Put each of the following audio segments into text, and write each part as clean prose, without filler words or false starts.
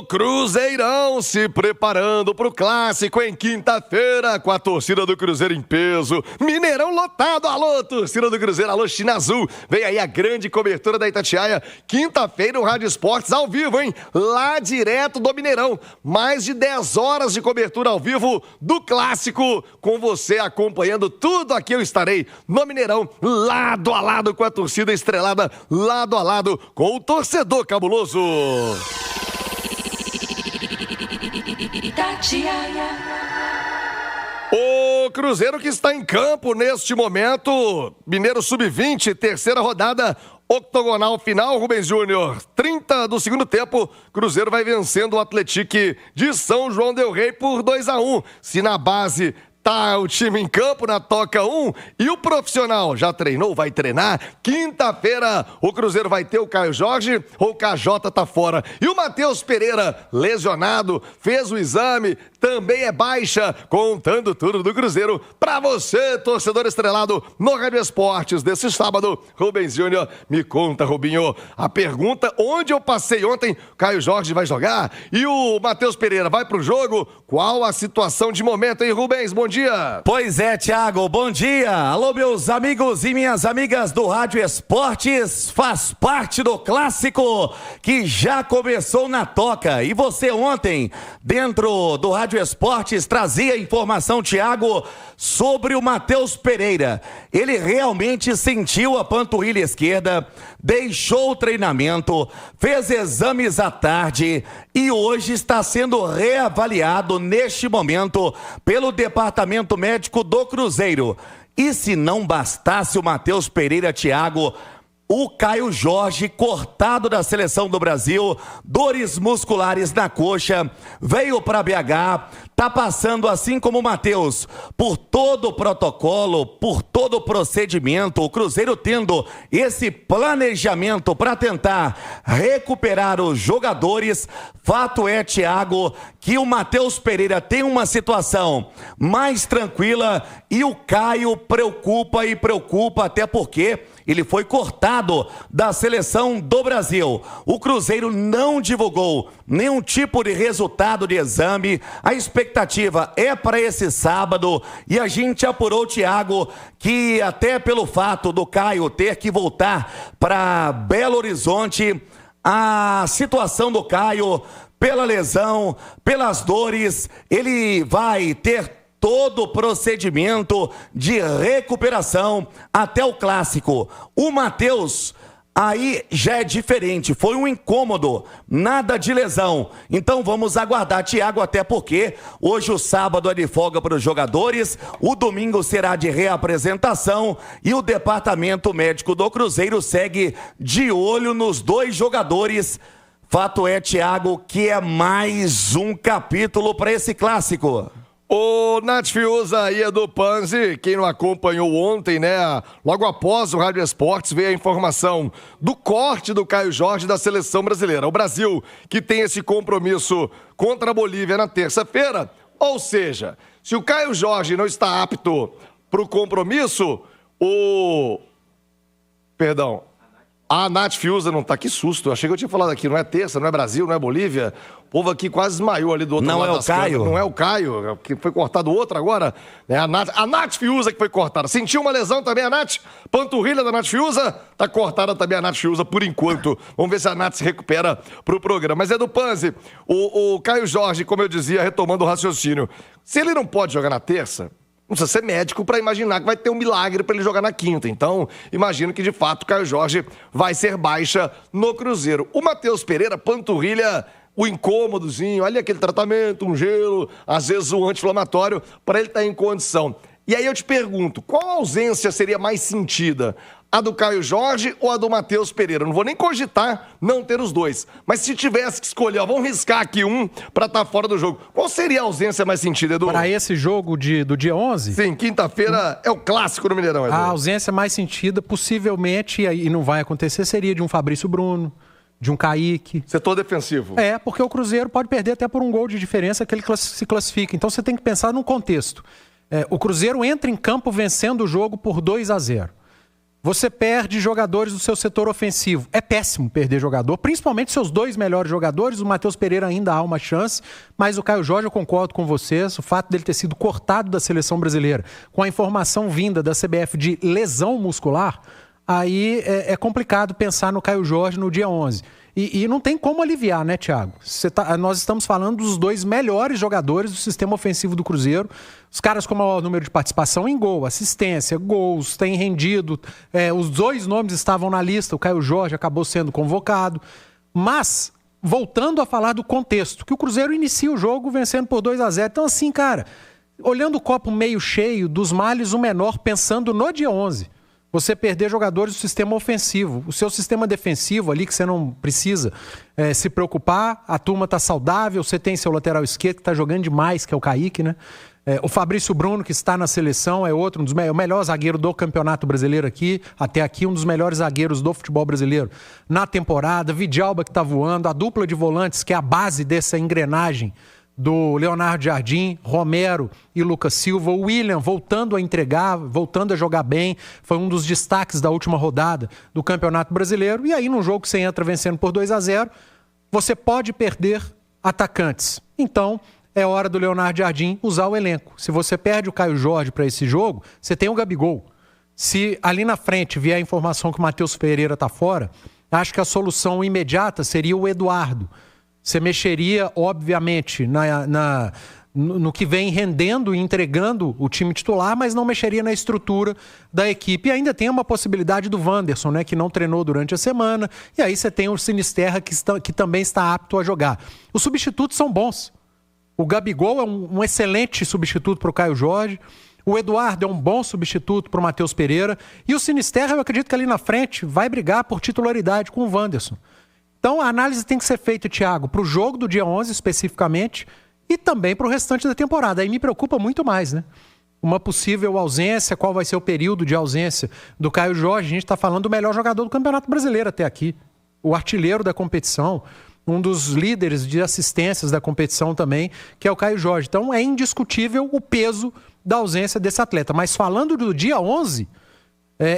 Cruzeirão se preparando pro clássico em quinta-feira com a torcida do Cruzeiro em peso. Mineirão lotado, alô, torcida do Cruzeiro, alô, China Azul. Vem aí a grande cobertura da Itatiaia, quinta-feira, o Rádio Esportes ao vivo, hein? Lá direto do Mineirão. Mais de 10 horas de cobertura ao vivo do clássico, com você acompanhando tudo aqui. Eu estarei no Mineirão, lado a lado com a torcida estrelada, lado a lado com o torcedor cabuloso. O Cruzeiro que está em campo neste momento, Mineiro Sub-20, terceira rodada, octogonal final, Rubens Júnior. 30 do segundo tempo, Cruzeiro vai vencendo o Atlético de São João del Rei por 2-1. Se na base tá o time em campo na Toca 1 e o profissional já treinou, vai treinar. Quinta-feira o Cruzeiro vai ter o Caio Jorge ou o KJ tá fora. E o Matheus Pereira, lesionado, fez o exame, também é baixa, contando tudo do Cruzeiro pra você, torcedor estrelado, no Rádio Esportes desse sábado. Rubens Júnior, me conta, Rubinho, a pergunta, onde eu passei ontem, Caio Jorge vai jogar e o Matheus Pereira vai pro jogo? Qual a situação de momento, hein, Rubens? Bom dia. Pois é, Thiago, bom dia. Alô, meus amigos e minhas amigas do Rádio Esportes, faz parte do clássico que já começou na Toca. E você ontem, dentro do Rádio Esportes, trazia informação, Thiago, sobre o Matheus Pereira. Ele realmente sentiu a panturrilha esquerda, deixou o treinamento, fez exames à tarde e hoje está sendo reavaliado neste momento pelo Departamento Médico do Cruzeiro. E se não bastasse o Matheus Pereira, Thiago, o Caio Jorge, cortado da seleção do Brasil, dores musculares na coxa, veio para BH, tá passando assim como o Matheus, por todo o protocolo, por todo o procedimento, o Cruzeiro tendo esse planejamento para tentar recuperar os jogadores. Fato é, Thiago, que o Matheus Pereira tem uma situação mais tranquila e o Caio preocupa até porque ele foi cortado da seleção do Brasil. O Cruzeiro não divulgou nenhum tipo de resultado de exame. A expectativa é para esse sábado e a gente apurou, Thiago, que até pelo fato do Caio ter que voltar para Belo Horizonte, a situação do Caio, pela lesão, pelas dores, ele vai ter todo o procedimento de recuperação até o clássico. O Matheus, aí já é diferente, foi um incômodo, nada de lesão. Então vamos aguardar, Thiago, até porque hoje o sábado é de folga para os jogadores, o domingo será de reapresentação e o Departamento Médico do Cruzeiro segue de olho nos dois jogadores. Fato é, Thiago, que é mais um capítulo para esse clássico. O Nath Fiuza e Edu Panzi, quem não acompanhou ontem, né? Logo após o Rádio Esportes, veio a informação do corte do Caio Jorge da seleção brasileira. O Brasil, que tem esse compromisso contra a Bolívia na terça-feira, ou seja, se o Caio Jorge não está apto para o compromisso, a Nath Fiuza não tá, que susto. Eu achei que eu tinha falado aqui, não é terça, não é Brasil, não é Bolívia. O povo aqui quase desmaiou ali do outro lado das câmeras. Não é o Caio, que foi cortado outro agora. É a Nath Fiuza que foi cortada. Sentiu uma lesão também a Nath? Panturrilha da Nath Fiuza? Tá cortada também a Nath Fiuza por enquanto. Vamos ver se a Nath se recupera pro programa. Mas é do Panzi, o Caio Jorge, como eu dizia, retomando o raciocínio. Se ele não pode jogar na terça, não precisa ser médico para imaginar que vai ter um milagre para ele jogar na quinta. Então, imagino que, de fato, o Caio Jorge vai ser baixa no Cruzeiro. O Matheus Pereira, panturrilha, o incômodozinho, ali aquele tratamento, um gelo, às vezes um anti-inflamatório, para ele estar em condição. E aí eu te pergunto, qual ausência seria mais sentida? A do Caio Jorge ou a do Matheus Pereira? Eu não vou nem cogitar não ter os dois. Mas se tivesse que escolher, vamos riscar aqui um para estar fora do jogo. Qual seria a ausência mais sentida, Edu? Para esse jogo do dia 11? Sim, quinta-feira é o clássico no Mineirão, Edu. A ausência mais sentida, possivelmente, e não vai acontecer, seria de um Fabrício Bruno, de um Kaique. Setor defensivo. É, porque o Cruzeiro pode perder até por um gol de diferença que ele se classifica. Então você tem que pensar num contexto. O Cruzeiro entra em campo vencendo o jogo por 2-0. Você perde jogadores do seu setor ofensivo. É péssimo perder jogador, principalmente seus 2 melhores jogadores. O Matheus Pereira ainda há uma chance, mas o Caio Jorge, eu concordo com vocês, o fato dele ter sido cortado da seleção brasileira, com a informação vinda da CBF de lesão muscular, aí é complicado pensar no Caio Jorge no dia 11. E não tem como aliviar, né, Thiago? Nós estamos falando dos 2 melhores jogadores do sistema ofensivo do Cruzeiro. Os caras com o maior número de participação em gol, assistência, gols, têm rendido. Os 2 nomes estavam na lista, o Caio Jorge acabou sendo convocado. Mas, voltando a falar do contexto, que o Cruzeiro inicia o jogo vencendo por 2-0. Então, assim, cara, olhando o copo meio cheio, dos males o menor, pensando no dia 11. Você perder jogadores do sistema ofensivo. O seu sistema defensivo ali, que você não precisa se preocupar, a turma está saudável, você tem seu lateral esquerdo que está jogando demais, que é o Kaique, né? O Fabrício Bruno, que está na seleção, é outro, o melhor zagueiro do Campeonato Brasileiro aqui, até aqui, um dos melhores zagueiros do futebol brasileiro na temporada. Vidalba, que está voando, a dupla de volantes, que é a base dessa engrenagem do Leonardo Jardim, Romero e Lucas Silva. O William voltando a entregar, voltando a jogar bem, foi um dos destaques da última rodada do Campeonato Brasileiro. E aí, num jogo que você entra vencendo por 2-0, você pode perder atacantes. Então, é hora do Leonardo Jardim usar o elenco. Se você perde o Caio Jorge para esse jogo, você tem o Gabigol. Se ali na frente vier a informação que o Matheus Pereira está fora, acho que a solução imediata seria o Eduardo. Você mexeria, obviamente, no que vem rendendo e entregando o time titular, mas não mexeria na estrutura da equipe. E ainda tem uma possibilidade do Wanderson, né, que não treinou durante a semana. E aí você tem o Sinisterra, que também está apto a jogar. Os substitutos são bons. O Gabigol é um excelente substituto para o Caio Jorge. O Eduardo é um bom substituto para o Matheus Pereira. E o Sinisterra, eu acredito que ali na frente vai brigar por titularidade com o Wanderson. Então a análise tem que ser feita, Thiago, para o jogo do dia 11 especificamente e também para o restante da temporada. Aí me preocupa muito mais, né? Uma possível ausência, qual vai ser o período de ausência do Caio Jorge. A gente está falando do melhor jogador do Campeonato Brasileiro até aqui. O artilheiro da competição, um dos líderes de assistências da competição também, que é o Caio Jorge. Então é indiscutível o peso da ausência desse atleta. Mas falando do dia 11...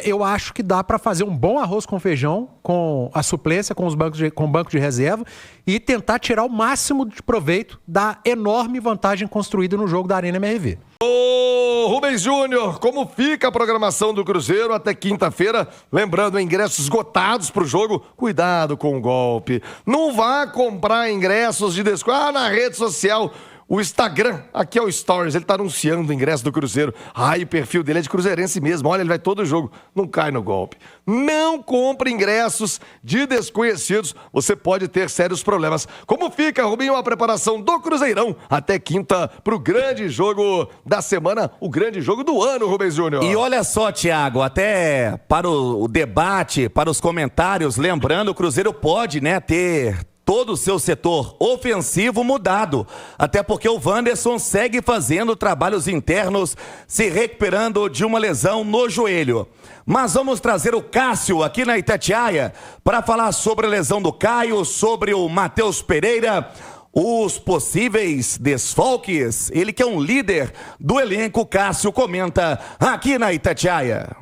eu acho que dá para fazer um bom arroz com feijão, com a suplência, com o banco de reserva e tentar tirar o máximo de proveito da enorme vantagem construída no jogo da Arena MRV. Ô, Rubens Júnior, como fica a programação do Cruzeiro até quinta-feira? Lembrando, ingressos esgotados para o jogo, cuidado com o golpe. Não vá comprar ingressos de desconto na rede social. O Instagram, aqui é o Stories, ele tá anunciando o ingresso do Cruzeiro. Ai, o perfil dele é de cruzeirense mesmo. Olha, ele vai todo jogo. Não cai no golpe. Não compre ingressos de desconhecidos. Você pode ter sérios problemas. Como fica, Rubinho, a preparação do Cruzeirão até quinta pro grande jogo da semana, o grande jogo do ano, Rubens Júnior? E olha só, Thiago, até para o debate, para os comentários, lembrando, o Cruzeiro pode, né, ter todo o seu setor ofensivo mudado, até porque o Wanderson segue fazendo trabalhos internos, se recuperando de uma lesão no joelho. Mas vamos trazer o Cássio aqui na Itatiaia para falar sobre a lesão do Caio, sobre o Matheus Pereira, os possíveis desfalques. Ele que é um líder do elenco, Cássio comenta aqui na Itatiaia.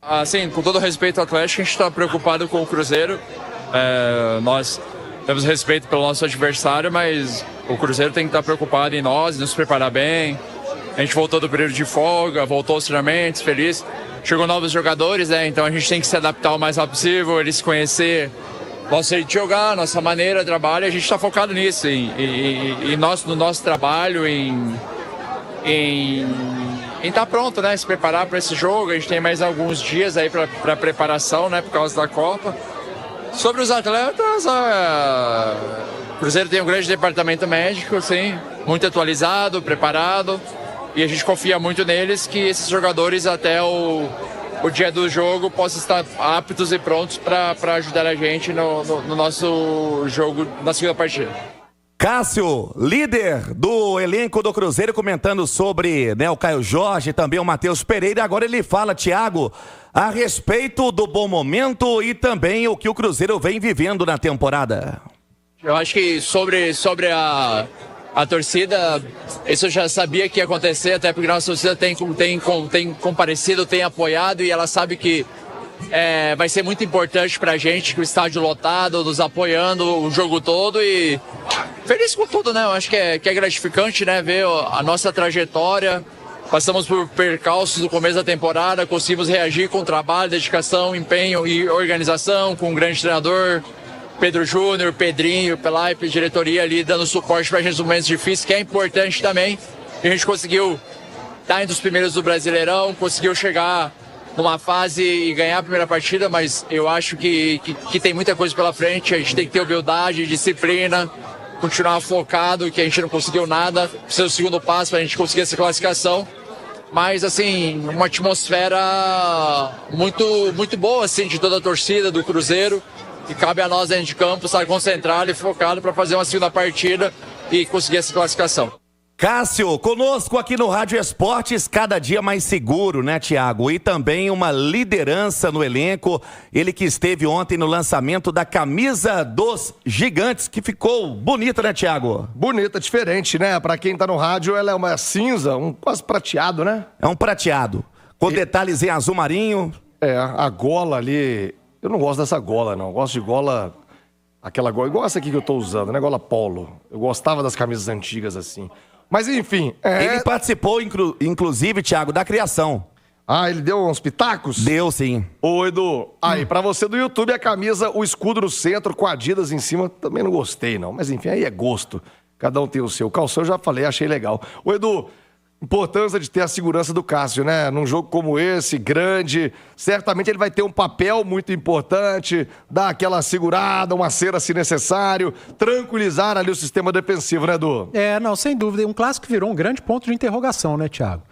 Assim, com todo respeito ao Atlético, a gente está preocupado com o Cruzeiro. Nós temos respeito pelo nosso adversário, mas o Cruzeiro tem que estar preocupado em nós, nos preparar bem. A gente voltou do período de folga, voltou aos treinamentos, feliz. Chegou novos jogadores, né? Então a gente tem que se adaptar o mais rápido possível, eles conhecer nosso jeito de jogar, nossa maneira de trabalho. A gente está focado nisso, no nosso trabalho, em estar pronto, né? Se preparar para esse jogo. A gente tem mais alguns dias aí para preparação, né? Por causa da Copa. Sobre os atletas, o Cruzeiro tem um grande departamento médico, assim, muito atualizado, preparado, e a gente confia muito neles que esses jogadores até o dia do jogo possam estar aptos e prontos para ajudar a gente no nosso jogo na segunda partida. Cássio, líder do elenco do Cruzeiro, comentando sobre, né, o Caio Jorge, também o Matheus Pereira. Agora ele fala, Thiago, a respeito do bom momento e também o que o Cruzeiro vem vivendo na temporada. Eu acho que sobre a torcida, isso eu já sabia que ia acontecer, até porque a nossa torcida tem comparecido, tem apoiado, e ela sabe que vai ser muito importante pra gente, que o estádio lotado, nos apoiando o jogo todo e feliz com tudo, né? Eu acho que é gratificante, né? Ver a nossa trajetória. Passamos por percalços no começo da temporada, conseguimos reagir com trabalho, dedicação, empenho e organização, com um grande treinador, Pedro Júnior, Pedrinho, Pelaipe, diretoria ali dando suporte pra gente nos momentos difíceis, que é importante também. A gente conseguiu estar entre os primeiros do Brasileirão, conseguiu chegar numa fase e ganhar a primeira partida, mas eu acho que tem muita coisa pela frente, a gente tem que ter humildade, disciplina, continuar focado, que a gente não conseguiu nada, precisa do segundo passo para a gente conseguir essa classificação. Mas, assim, uma atmosfera muito boa, assim, de toda a torcida do Cruzeiro. E cabe a nós dentro de campo estar concentrado e focado para fazer uma segunda partida e conseguir essa classificação. Cássio, conosco aqui no Rádio Esportes, cada dia mais seguro, né, Thiago? E também uma liderança no elenco. Ele que esteve ontem no lançamento da camisa dos Gigantes, que ficou bonita, né, Thiago? Bonita, diferente, né? Pra quem tá no rádio, ela é uma cinza, quase prateado, né? É um prateado, com detalhes em azul marinho. A gola ali... Eu não gosto dessa gola, não. Eu gosto de gola... Aquela gola, igual essa aqui que eu tô usando, né? Gola polo. Eu gostava das camisas antigas assim. Mas enfim... Ele participou, inclusive, Thiago, da criação. Ah, ele deu uns pitacos? Deu, sim. Ô, Edu, aí, pra você do YouTube, a camisa, o escudo no centro, com Adidas em cima, também não gostei, não. Mas enfim, aí é gosto. Cada um tem o seu. O calção eu já falei, achei legal. Ô, Edu, importância de ter a segurança do Cássio, né? Num jogo como esse, grande, certamente ele vai ter um papel muito importante, dar aquela segurada, uma cera se necessário, tranquilizar ali o sistema defensivo, né, Edu? Não, sem dúvida. Um clássico que virou um grande ponto de interrogação, né, Thiago?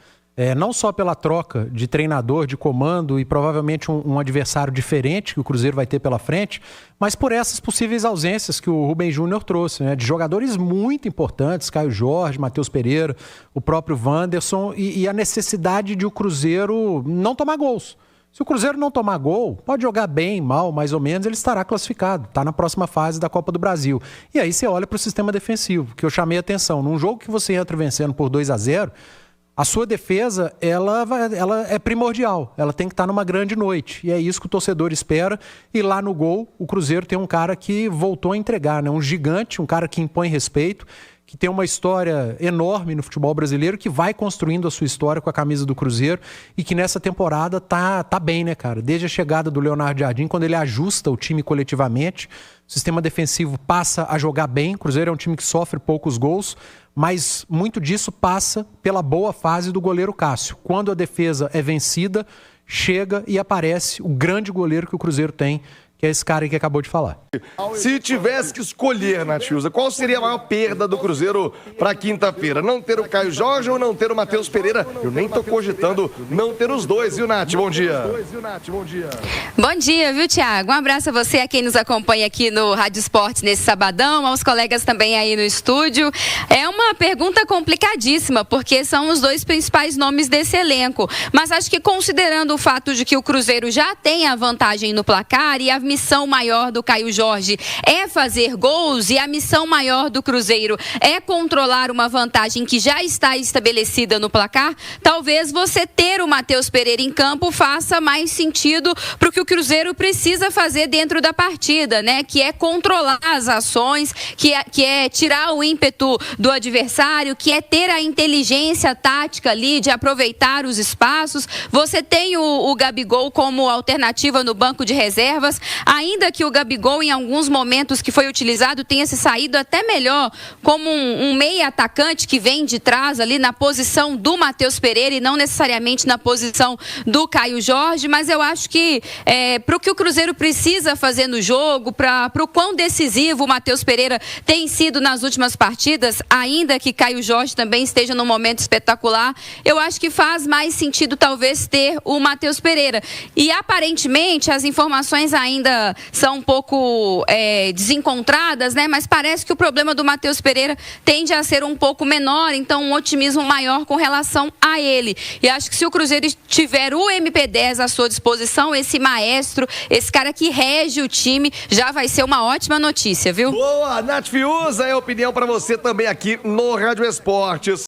Não só pela troca de treinador, de comando e provavelmente um adversário diferente que o Cruzeiro vai ter pela frente, mas por essas possíveis ausências que o Rubem Júnior trouxe, né? De jogadores muito importantes, Caio Jorge, Matheus Pereira, o próprio Wanderson e a necessidade de o Cruzeiro não tomar gols. Se o Cruzeiro não tomar gol, pode jogar bem, mal, mais ou menos, ele estará classificado, está na próxima fase da Copa do Brasil. E aí você olha para o sistema defensivo, que eu chamei a atenção. Num jogo que você entra vencendo por 2-0, a sua defesa, ela é primordial. Ela tem que estar numa grande noite. E é isso que o torcedor espera. E lá no gol, o Cruzeiro tem um cara que voltou a entregar, né? Um gigante, um cara que impõe respeito, que tem uma história enorme no futebol brasileiro, que vai construindo a sua história com a camisa do Cruzeiro e que nessa temporada tá bem, né, cara? Desde a chegada do Leonardo Jardim, quando ele ajusta o time coletivamente, o sistema defensivo passa a jogar bem. O Cruzeiro é um time que sofre poucos gols, mas muito disso passa pela boa fase do goleiro Cássio. Quando a defesa é vencida, chega e aparece o grande goleiro que o Cruzeiro tem, que é esse cara aí que acabou de falar. Se tivesse que escolher, Natiusa, qual seria a maior perda do Cruzeiro para quinta-feira? Não ter o Caio Jorge ou não ter o Matheus Pereira? Eu nem tô cogitando não ter os dois, viu, Nath? Bom dia. Bom dia, viu, Thiago? Um abraço a você, a quem nos acompanha aqui no Rádio Esportes nesse sabadão, aos colegas também aí no estúdio. É uma pergunta complicadíssima, porque são os dois principais nomes desse elenco. Mas acho que considerando o fato de que o Cruzeiro já tem a vantagem no placar e a missão maior do Caio Jorge é fazer gols e a missão maior do Cruzeiro é controlar uma vantagem que já está estabelecida no placar, talvez você ter o Matheus Pereira em campo faça mais sentido para o que o Cruzeiro precisa fazer dentro da partida, né? Que é controlar as ações, que é tirar o ímpeto do adversário, que é ter a inteligência tática ali de aproveitar os espaços. Você tem o Gabigol como alternativa no banco de reservas, ainda que o Gabigol, em alguns momentos que foi utilizado, tenha se saído até melhor como um meia atacante que vem de trás ali na posição do Matheus Pereira e não necessariamente na posição do Caio Jorge, mas eu acho que para o que o Cruzeiro precisa fazer no jogo, para o quão decisivo o Matheus Pereira tem sido nas últimas partidas, ainda que Caio Jorge também esteja num momento espetacular, eu acho que faz mais sentido talvez ter o Matheus Pereira. E aparentemente as informações ainda são um pouco desencontradas, né? Mas parece que o problema do Matheus Pereira tende a ser um pouco menor, então um otimismo maior com relação a ele. E acho que se o Cruzeiro tiver o MP10 à sua disposição, esse maestro, esse cara que rege o time, já vai ser uma ótima notícia, viu? Boa, Nath Fiuza, é opinião para você também aqui no Rádio Esportes.